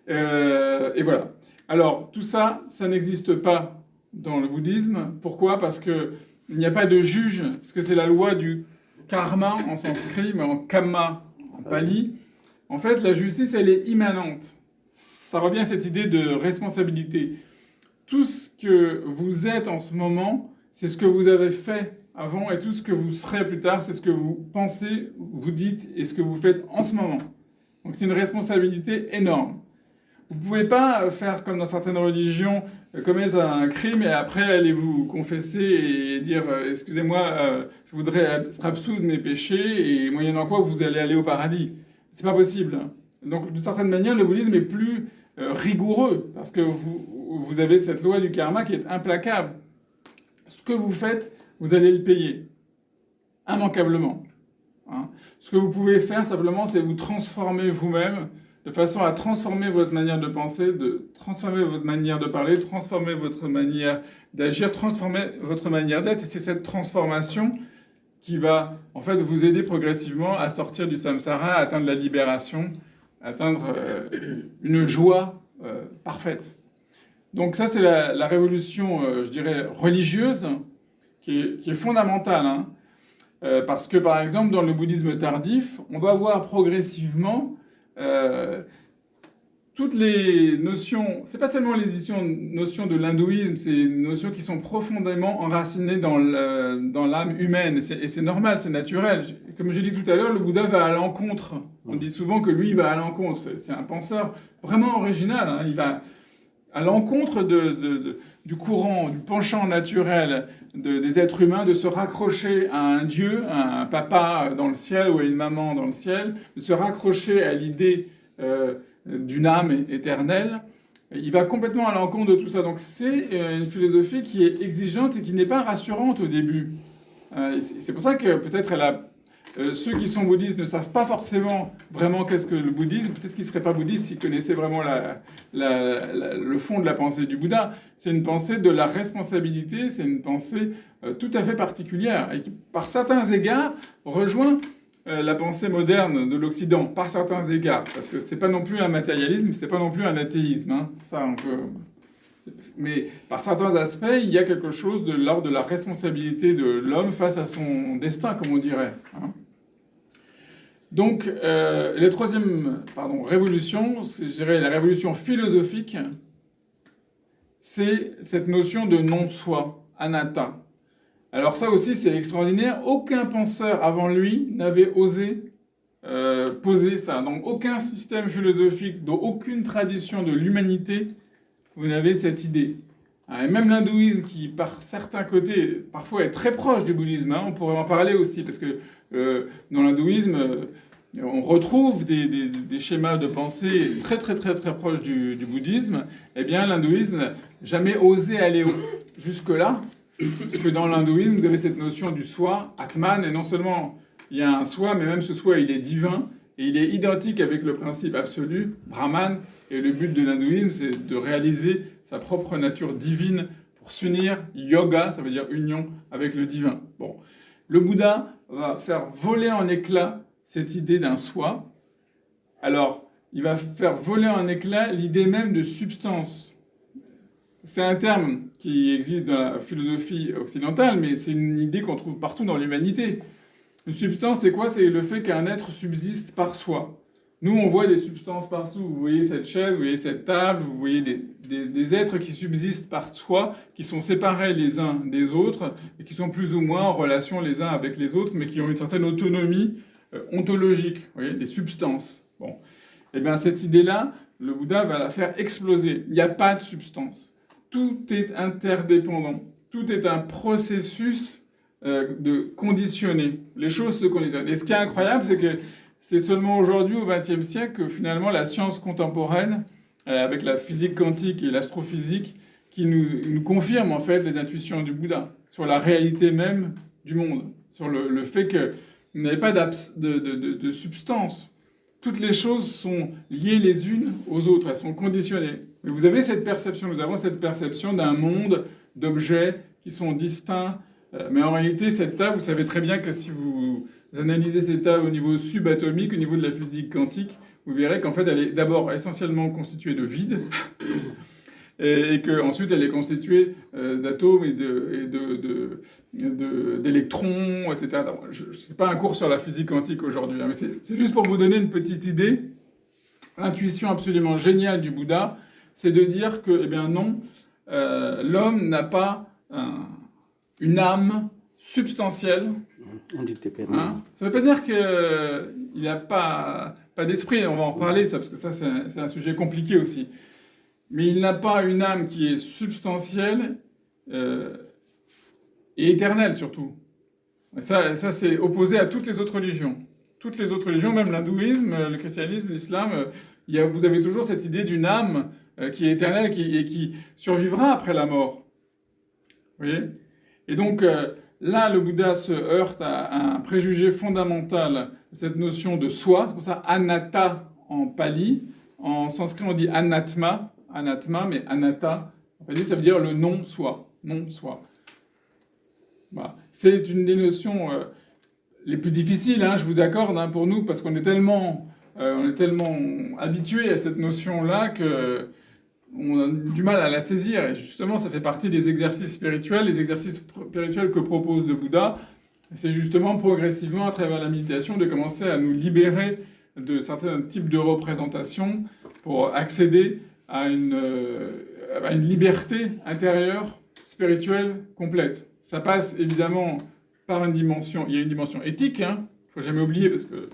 Et voilà. Alors, tout ça, ça n'existe pas dans le bouddhisme. Pourquoi ? Parce qu'il n'y a pas de juge, parce que c'est la loi du karma en sanskrit, mais en kamma en pali. En fait, la justice, elle est immanente. Ça revient à cette idée de responsabilité. Tout ce que vous êtes en ce moment, c'est ce que vous avez fait avant, et tout ce que vous serez plus tard, c'est ce que vous pensez, vous dites, et ce que vous faites en ce moment. Donc c'est une responsabilité énorme. Vous ne pouvez pas faire comme dans certaines religions, commettre un crime et après aller vous confesser et dire « Excusez-moi, je voudrais être absous de mes péchés et moyennant quoi vous allez aller au paradis ». C'est pas possible. Donc d'une certaine manière, le bouddhisme est plus rigoureux parce que vous avez cette loi du karma qui est implacable. Ce que vous faites, vous allez le payer. Immanquablement. Hein. Ce que vous pouvez faire simplement, c'est vous transformer vous-même de façon à transformer votre manière de penser, de transformer votre manière de parler, transformer votre manière d'agir, transformer votre manière d'être. Et c'est cette transformation qui va en fait vous aider progressivement à sortir du samsara, à atteindre la libération, à atteindre une joie parfaite. Donc ça, c'est la révolution, je dirais, religieuse, qui est fondamentale. Hein, parce que, par exemple, dans le bouddhisme tardif, on va voir progressivement toutes les notions, c'est pas seulement les notions de l'hindouisme, c'est des notions qui sont profondément enracinées dans l'âme humaine. Et c'est normal, c'est naturel. Comme j'ai dit tout à l'heure, le Bouddha va à l'encontre. On dit souvent que lui, il va à l'encontre. C'est un penseur vraiment original. Hein. Il va à l'encontre du courant, du penchant naturel des êtres humains de se raccrocher à un dieu, à un papa dans le ciel ou à une maman dans le ciel, de se raccrocher à l'idée d'une âme éternelle. Il va complètement à l'encontre de tout ça. Donc c'est une philosophie qui est exigeante et qui n'est pas rassurante au début. C'est pour ça que peut-être ceux qui sont bouddhistes ne savent pas forcément vraiment qu'est-ce que le bouddhisme. Peut-être qu'ils ne seraient pas bouddhistes s'ils connaissaient vraiment le fond de la pensée du Bouddha. C'est une pensée de la responsabilité, c'est une pensée tout à fait particulière et qui, par certains égards, rejoint la pensée moderne de l'Occident, par certains égards. Parce que c'est pas non plus un matérialisme, c'est pas non plus un athéisme. Hein. Ça, on peut... Mais par certains aspects, il y a quelque chose de l'ordre de la responsabilité de l'homme face à son destin, comme on dirait. Hein. Donc, la troisième révolution, je dirais la révolution philosophique, c'est cette notion de non-soi, anatta. Alors ça aussi, c'est extraordinaire. Aucun penseur avant lui n'avait osé poser ça. Donc aucun système philosophique, dans aucune tradition de l'humanité, vous n'avez cette idée. Et même l'hindouisme, qui par certains côtés, parfois est très proche du bouddhisme, hein, on pourrait en parler aussi, parce que dans l'hindouisme, on retrouve des schémas de pensée très très très très proches du bouddhisme. Eh bien, l'hindouisme n'a jamais osé aller jusque-là, parce que dans l'hindouisme, vous avez cette notion du soi, Atman, et non seulement il y a un soi, mais même ce soi, il est divin, et il est identique avec le principe absolu, Brahman, et le but de l'hindouisme, c'est de réaliser sa propre nature divine pour s'unir, yoga, ça veut dire union, avec le divin. Bon. Le Bouddha va faire voler en éclats cette idée d'un soi. Alors, il va faire voler en éclats l'idée même de substance. C'est un terme qui existe dans la philosophie occidentale, mais c'est une idée qu'on trouve partout dans l'humanité. Une substance, c'est quoi? C'est le fait qu'un être subsiste par soi. Nous, on voit des substances partout. Vous voyez cette chaise, vous voyez cette table, vous voyez des êtres qui subsistent par soi, qui sont séparés les uns des autres, et qui sont plus ou moins en relation les uns avec les autres, mais qui ont une certaine autonomie ontologique. Vous voyez, des substances. Bon. Eh bien, cette idée-là, le Bouddha va la faire exploser. Il n'y a pas de substance. Tout est interdépendant. Tout est un processus de conditionner. Les choses se conditionnent. Et ce qui est incroyable, c'est que c'est seulement aujourd'hui, au XXe siècle, que finalement la science contemporaine, avec la physique quantique et l'astrophysique, qui nous confirme en fait les intuitions du Bouddha sur la réalité même du monde, sur le fait qu'il n'y avait pas de substance. Toutes les choses sont liées les unes aux autres, elles sont conditionnées. Mais vous avez cette perception, nous avons cette perception d'un monde d'objets qui sont distincts. Mais en réalité, cette table, vous savez très bien que si vous analysez cette table au niveau subatomique, au niveau de la physique quantique, vous verrez qu'en fait, elle est d'abord essentiellement constituée de vide, et qu'ensuite, elle est constituée d'atomes et d'électrons, etc. Ce n'est pas un cours sur la physique quantique aujourd'hui, hein, mais c'est juste pour vous donner une petite idée. L'intuition absolument géniale du Bouddha, c'est de dire que, eh bien non, l'homme n'a pas une âme substantielle. Hein, ça ne veut pas dire qu'il n'a pas d'esprit, on va en reparler, ça, parce que ça, c'est un sujet compliqué aussi. Mais il n'a pas une âme qui est substantielle et éternelle, surtout. Et ça c'est opposé à toutes les autres religions. Toutes les autres religions, même l'hindouisme, le christianisme, l'islam, vous avez toujours cette idée d'une âme qui est éternelle et qui survivra après la mort. Vous voyez ? Et donc, là, le Bouddha se heurte à un préjugé fondamental, cette notion de soi. C'est pour ça anatta en pali. En sanskrit, on dit anatma, mais anatta, en pali, ça veut dire le non-soi. Non-soi. Voilà. C'est une des notions les plus difficiles, hein, je vous accorde, hein, pour nous, parce qu'on est tellement habitué à cette notion-là que on a du mal à la saisir. Et justement, ça fait partie des exercices spirituels. Les exercices spirituels que propose le Bouddha, c'est justement progressivement, à travers la méditation, de commencer à nous libérer de certains types de représentations pour accéder à une liberté intérieure, spirituelle, complète. Ça passe évidemment par une dimension, il y a une dimension éthique, hein, faut jamais oublier, parce que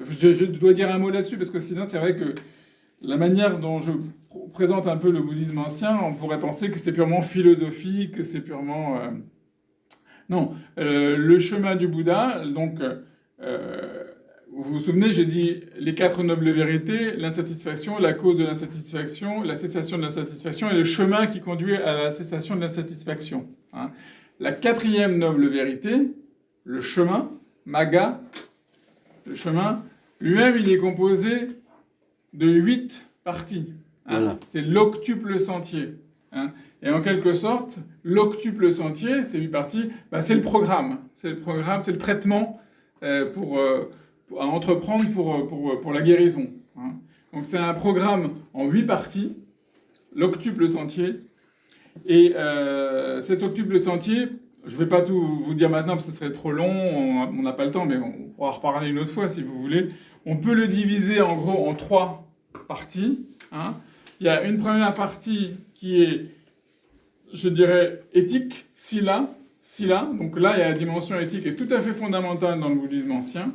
je dois dire un mot là-dessus, parce que sinon c'est vrai que la manière dont je présente un peu le bouddhisme ancien, on pourrait penser que c'est purement philosophique, que c'est purement... Non, le chemin du Bouddha, donc, vous vous souvenez, j'ai dit les 4 nobles vérités, l'insatisfaction, la cause de l'insatisfaction, la cessation de l'insatisfaction et le chemin qui conduit à la cessation de l'insatisfaction. Hein. La 4e noble vérité, le chemin, Magga, le chemin, lui-même, il est composé de 8 parties. Hein. Voilà. C'est l'octuple sentier. Hein. Et en quelque sorte, l'octuple sentier, ces 8 parties, bah, c'est le programme. C'est le programme, c'est le traitement à entreprendre pour la guérison. Hein. Donc c'est un programme en 8 parties, l'octuple sentier. Et cet octuple sentier, je ne vais pas tout vous dire maintenant parce que ce serait trop long, on n'a pas le temps, mais on pourra en reparler une autre fois si vous voulez. On peut le diviser en gros en 3 parties. Hein. Il y a une première partie qui est, je dirais, éthique, sila. Donc là, il y a la dimension éthique qui est tout à fait fondamentale dans le bouddhisme ancien.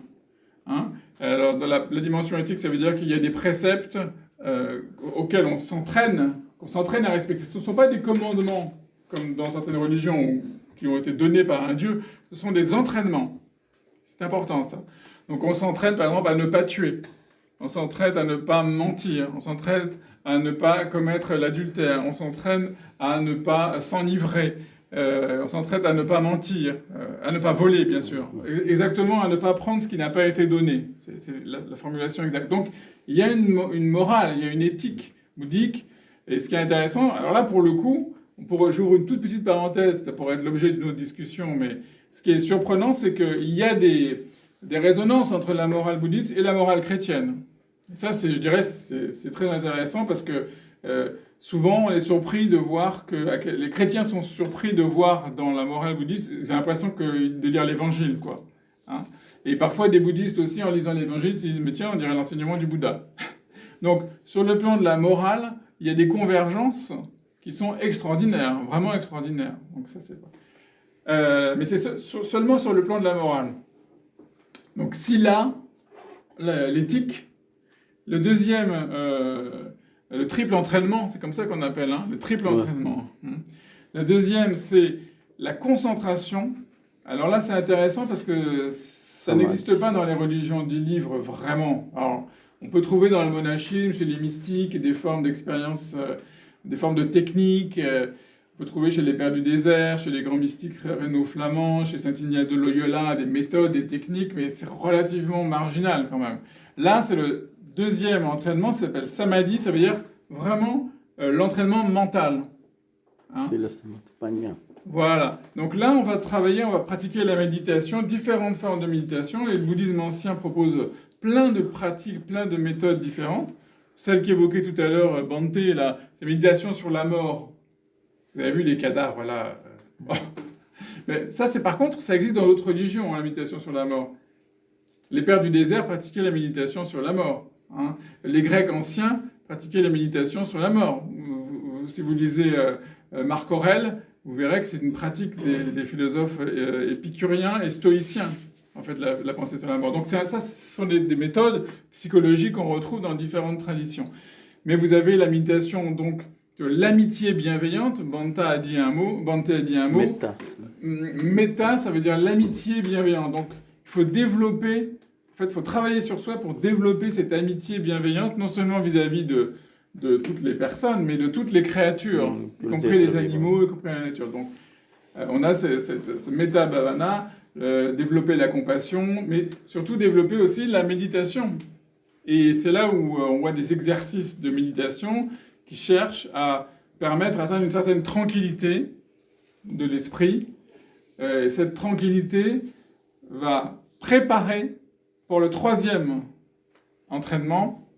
Hein. Alors, dans la dimension éthique, ça veut dire qu'il y a des préceptes auxquels on s'entraîne à respecter. Ce ne sont pas des commandements, comme dans certaines religions, qui ont été donnés par un dieu. Ce sont des entraînements. C'est important, ça. Donc, on s'entraîne, par exemple, à ne pas tuer. On s'entraîne à ne pas mentir. On s'entraîne à ne pas commettre l'adultère. On s'entraîne à ne pas s'enivrer. On s'entraîne à ne pas mentir, à ne pas voler, bien sûr. Exactement, à ne pas prendre ce qui n'a pas été donné. C'est la formulation exacte. Donc, il y a une morale, il y a une éthique bouddhique. Et ce qui est intéressant, alors là, pour le coup, j'ouvre une toute petite parenthèse, ça pourrait être l'objet de notre discussion, mais ce qui est surprenant, c'est qu'il y a des résonances entre la morale bouddhiste et la morale chrétienne. Et ça, je dirais, c'est très intéressant parce que souvent, on est surpris de voir les chrétiens sont surpris de voir dans la morale bouddhiste, j'ai l'impression de lire l'évangile, quoi. Hein. Et parfois, des bouddhistes aussi, en lisant l'évangile, se disent, mais tiens, on dirait l'enseignement du Bouddha. Donc, sur le plan de la morale, il y a des convergences qui sont extraordinaires, vraiment extraordinaires. Donc ça, c'est mais c'est seulement sur le plan de la morale. Donc, sila, l'éthique. Le deuxième, le triple entraînement, c'est comme ça qu'on appelle, hein, le triple entraînement. Le deuxième, c'est la concentration. Alors là, c'est intéressant parce que ça n'existe pas dans les religions du livre, vraiment. Alors, on peut trouver dans le monachisme, chez les mystiques, des formes d'expérience, des formes de techniques. On peut trouver chez les pères du désert, chez les grands mystiques rhéno-flamands, chez saint Ignace de Loyola, des méthodes, des techniques, mais c'est relativement marginal quand même. Là, c'est le deuxième entraînement, ça s'appelle samadhi, ça veut dire vraiment l'entraînement mental. Hein. C'est la samadhi. Voilà. Donc là, on va pratiquer la méditation, différentes formes de méditation, et le bouddhisme ancien propose plein de pratiques, plein de méthodes différentes. Celle qu'évoquait tout à l'heure Bhante, c'est la méditation sur la mort. Vous avez vu les cadavres, là. Mais ça, par contre, ça existe dans d'autres religions, hein, la méditation sur la mort. Les pères du désert pratiquaient la méditation sur la mort. Hein. Les Grecs anciens pratiquaient la méditation sur la mort. Si vous lisez Marc Aurèle, vous verrez que c'est une pratique des philosophes épicuriens et stoïciens, en fait, la pensée sur la mort. Donc ça, ce sont des méthodes psychologiques qu'on retrouve dans différentes traditions. Mais vous avez la méditation donc de l'amitié bienveillante. Bhante a dit un mot. Metta. Metta, ça veut dire l'amitié bienveillante. Donc il faut développer, en fait, il faut travailler sur soi pour développer cette amitié bienveillante, non seulement vis-à-vis de toutes les personnes, mais de toutes les créatures, y compris les animaux, y compris la nature. Donc, on a ce metta bhavana, développer la compassion, mais surtout développer aussi la méditation. Et c'est là où on voit des exercices de méditation qui cherchent à permettre d'atteindre une certaine tranquillité de l'esprit. Et cette tranquillité va préparer pour le troisième entraînement.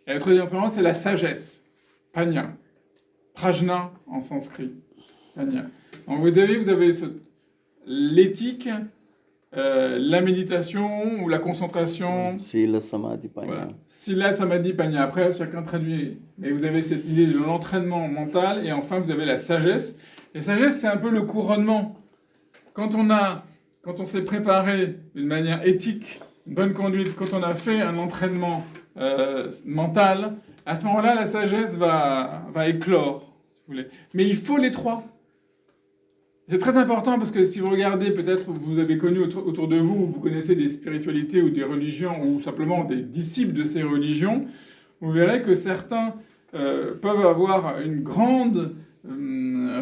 Et le troisième entraînement, c'est la sagesse. Panya. Prajna en sanskrit. Panya. Donc vous avez l'éthique, la méditation ou la concentration. Sila Samadhi Panya. Voilà. Sila Samadhi Panya. Après, chacun traduit. Mais vous avez cette idée de l'entraînement mental. Et enfin, vous avez la sagesse. Et la sagesse, c'est un peu le couronnement. Quand on s'est préparé d'une manière éthique, une bonne conduite, quand on a fait un entraînement mental, à ce moment-là, la sagesse va éclore, si vous voulez. Mais il faut les trois. C'est très important parce que si vous regardez, peut-être vous avez connu autour de vous, vous connaissez des spiritualités ou des religions ou simplement des disciples de ces religions, vous verrez que certains peuvent avoir une grande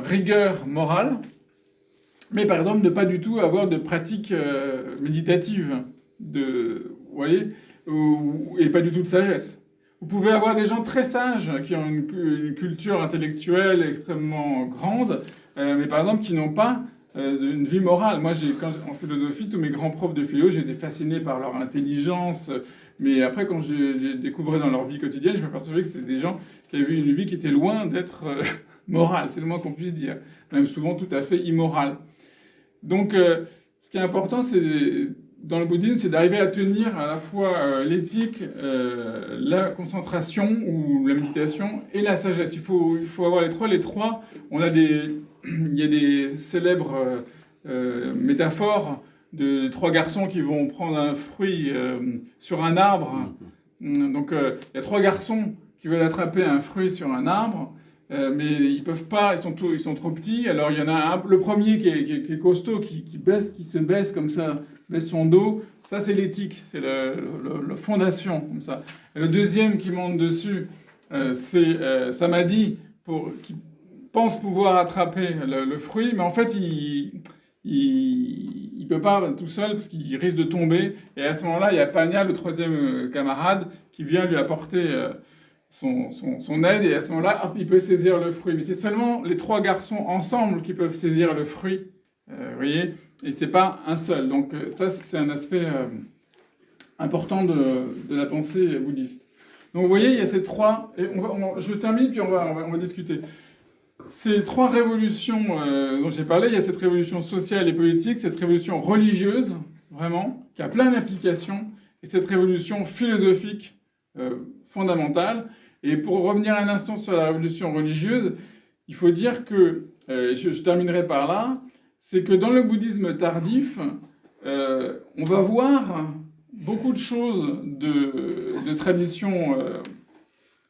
rigueur morale, mais par exemple ne pas du tout avoir de pratique méditative, vous voyez, et pas du tout de sagesse. Vous pouvez avoir des gens très sages qui ont une culture intellectuelle extrêmement grande, mais par exemple qui n'ont pas une vie morale. Moi, en philosophie, tous mes grands profs de philo, j'étais fasciné par leur intelligence, mais après, quand je découvrais dans leur vie quotidienne, je m'apercevais que c'était des gens qui avaient une vie qui était loin d'être morale, c'est le moins qu'on puisse dire, même souvent tout à fait immorale. Donc, ce qui est important, dans le bouddhisme, c'est d'arriver à tenir à la fois l'éthique, la concentration ou la méditation et la sagesse. Il faut avoir les trois. Les trois, il y a des célèbres métaphores de trois garçons qui vont prendre un fruit sur un arbre. Donc, il y a trois garçons qui veulent attraper un fruit sur un arbre. Mais ils peuvent pas, ils sont trop petits. Alors il y en a le premier qui est costaud, qui se baisse comme ça, baisse son dos. Ça c'est l'éthique, c'est la fondation comme ça. Et le deuxième qui monte dessus, c'est Samadhi, qui pense pouvoir attraper le fruit, mais en fait il peut pas tout seul parce qu'il risque de tomber. Et à ce moment-là, il y a Panya, le troisième camarade, qui vient lui apporter son aide, et à ce moment-là, il peut saisir le fruit. Mais c'est seulement les trois garçons ensemble qui peuvent saisir le fruit, vous voyez, et c'est pas un seul. Donc ça, c'est un aspect important de la pensée bouddhiste. Donc vous voyez, il y a ces trois, et je termine, puis on va discuter. Ces trois révolutions dont j'ai parlé, il y a cette révolution sociale et politique, cette révolution religieuse, vraiment, qui a plein d'applications, et cette révolution philosophique fondamentale. Et pour revenir un instant sur la révolution religieuse, il faut dire que, je terminerai par là, c'est que dans le bouddhisme tardif, on va voir beaucoup de choses de tradition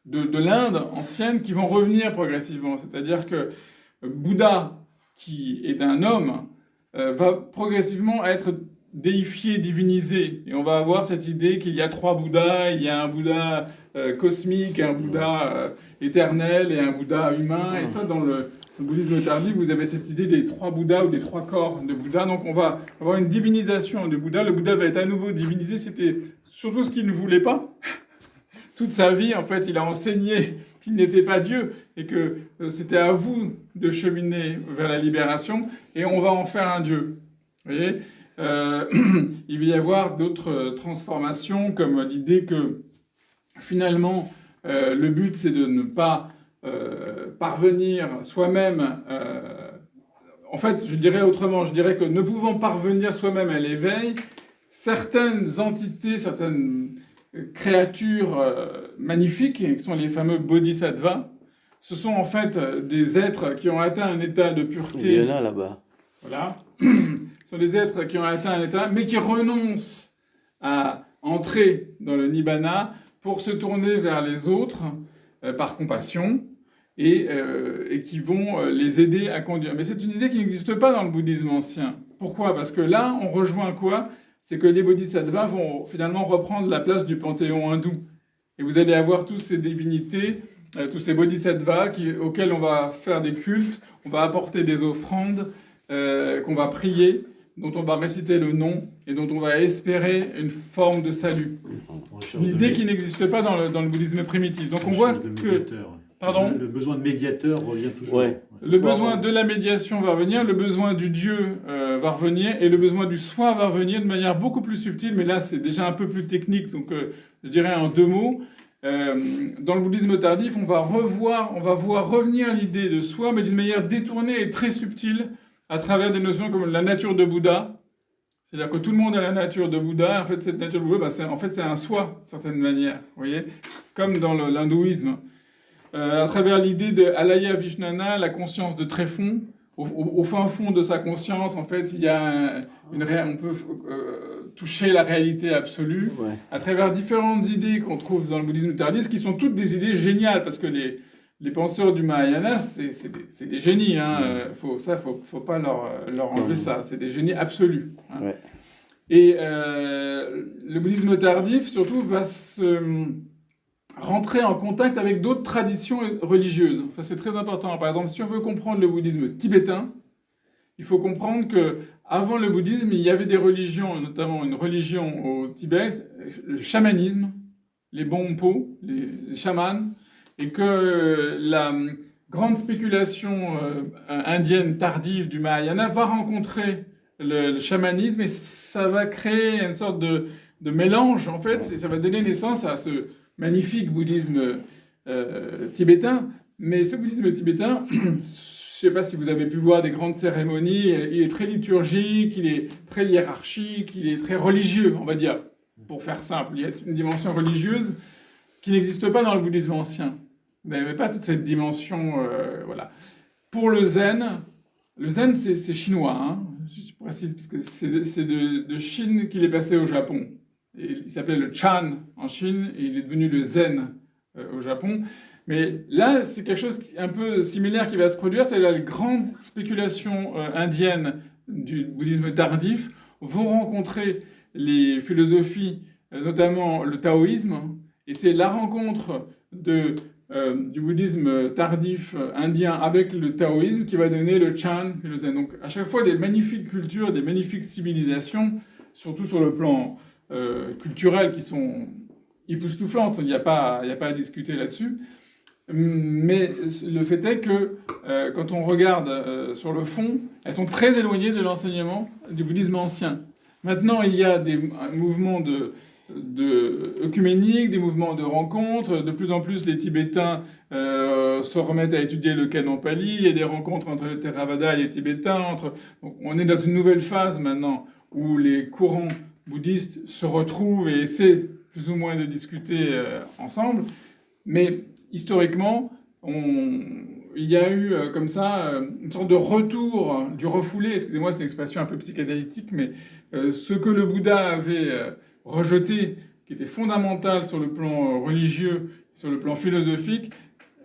de l'Inde ancienne qui vont revenir progressivement. C'est-à-dire que Bouddha, qui est un homme, va progressivement être déifié, divinisé. Et on va avoir cette idée qu'il y a trois Bouddhas, il y a un Bouddha cosmique, un Bouddha éternel et un Bouddha humain. Et ça, dans le bouddhisme tardif, vous avez cette idée des trois Bouddhas ou des trois corps de Bouddha. Donc on va avoir une divinisation de Bouddha. Le Bouddha va être à nouveau divinisé. C'était surtout ce qu'il ne voulait pas. Toute sa vie, en fait, il a enseigné qu'il n'était pas Dieu et que c'était à vous de cheminer vers la libération et on va en faire un Dieu. Vous voyez, il va y avoir d'autres transformations, comme l'idée que finalement, le but, c'est de ne pas parvenir soi-même. En fait, je dirais autrement, je dirais que ne pouvant parvenir soi-même à l'éveil, certaines entités, certaines créatures magnifiques, qui sont les fameux bodhisattvas, ce sont en fait des êtres qui ont atteint un état de pureté. Il est là-bas. Voilà. Ce sont des êtres qui ont atteint un état, mais qui renoncent à entrer dans le nibbana pour se tourner vers les autres par compassion et qui vont les aider à conduire. Mais c'est une idée qui n'existe pas dans le bouddhisme ancien. Pourquoi ? Parce que là, on rejoint quoi ? C'est que les bodhisattvas vont finalement reprendre la place du panthéon hindou. Et vous allez avoir toutes ces divinités, tous ces bodhisattvas auxquels on va faire des cultes, on va apporter des offrandes, qu'on va prier, dont on va réciter le nom et dont on va espérer une forme de salut. Une idée qui n'existe pas dans le bouddhisme primitif. Donc on voit que... Pardon ? Le besoin de médiateur revient toujours. Ouais. Le besoin de la médiation va revenir, le besoin du Dieu va revenir, et le besoin du soi va revenir de manière beaucoup plus subtile, mais là c'est déjà un peu plus technique, donc je dirais en deux mots. Dans le bouddhisme tardif, on va voir revenir l'idée de soi, mais d'une manière détournée et très subtile, à travers des notions comme la nature de Bouddha. C'est-à-dire que tout le monde a la nature de Bouddha. En fait, cette nature de Bouddha, c'est un soi, d'une certaine manière. Vous voyez, comme dans l'hindouisme. À travers l'idée de Alaya Vishnana, la conscience de tréfonds, au fin fond de sa conscience, en fait, il y a on peut toucher la réalité absolue, Ouais. à travers différentes idées qu'on trouve dans le bouddhisme tardif, qui sont toutes des idées géniales, parce que les penseurs du Mahayana, c'est des génies. Hein. Faut pas leur enlever ça. C'est des génies absolus. Hein. Ouais. Et le bouddhisme tardif, surtout, va se rentrer en contact avec d'autres traditions religieuses. Ça, c'est très important. Par exemple, si on veut comprendre le bouddhisme tibétain, il faut comprendre que avant le bouddhisme, il y avait des religions, notamment une religion au Tibet, le chamanisme, les bonpo, les chamans, et que la grande spéculation indienne tardive du Mahayana va rencontrer le chamanisme et ça va créer une sorte de mélange, en fait, et ça va donner naissance à ce magnifique bouddhisme tibétain. Mais ce bouddhisme tibétain, je ne sais pas si vous avez pu voir des grandes cérémonies, il est très liturgique, il est très hiérarchique, il est très religieux, on va dire, pour faire simple. Il y a une dimension religieuse qui n'existe pas dans le bouddhisme ancien. Vous n'avez pas toute cette dimension, voilà. Pour le zen c'est chinois, hein, je précise, parce que c'est de Chine qu'il est passé au Japon. Et il s'appelait le Chan en Chine, et il est devenu le zen au Japon. Mais là, c'est quelque chose un peu similaire qui va se produire, c'est la grande spéculation indienne du bouddhisme tardif vont rencontrer les philosophies, notamment le taoïsme, et c'est la rencontre du bouddhisme tardif indien avec le taoïsme qui va donner le Chan et le Zen. Donc à chaque fois des magnifiques cultures, des magnifiques civilisations, surtout sur le plan culturel, qui sont époustouflantes, il n'y a pas à discuter là-dessus. Mais le fait est que quand on regarde sur le fond, elles sont très éloignées de l'enseignement du bouddhisme ancien. Maintenant, il y a des mouvements œcuméniques, des mouvements de rencontres. De plus en plus, les Tibétains se remettent à étudier le canon pali. Il y a des rencontres entre le Theravada et les Tibétains. Donc, on est dans une nouvelle phase maintenant où les courants bouddhistes se retrouvent et essaient plus ou moins de discuter ensemble. Mais historiquement, il y a eu comme ça une sorte de retour du refoulé, excusez-moi, c'est une expression un peu psychanalytique, mais ce que le Bouddha avait rejeté, qui était fondamental sur le plan religieux, sur le plan philosophique,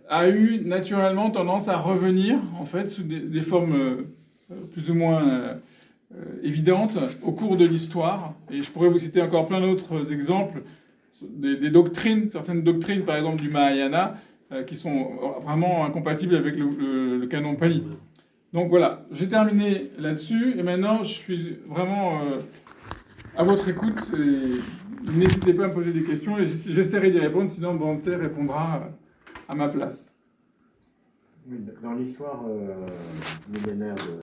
a eu naturellement tendance à revenir, en fait, sous des formes plus ou moins évidentes au cours de l'histoire. Et je pourrais vous citer encore plein d'autres exemples, des doctrines, certaines doctrines, par exemple du Mahayana, qui sont vraiment incompatibles avec le canon pali. Donc voilà, j'ai terminé là-dessus, et maintenant je suis vraiment à votre écoute, et n'hésitez pas à me poser des questions, et j'essaierai d'y répondre, sinon Bante répondra à ma place. Oui, dans l'histoire millénaire de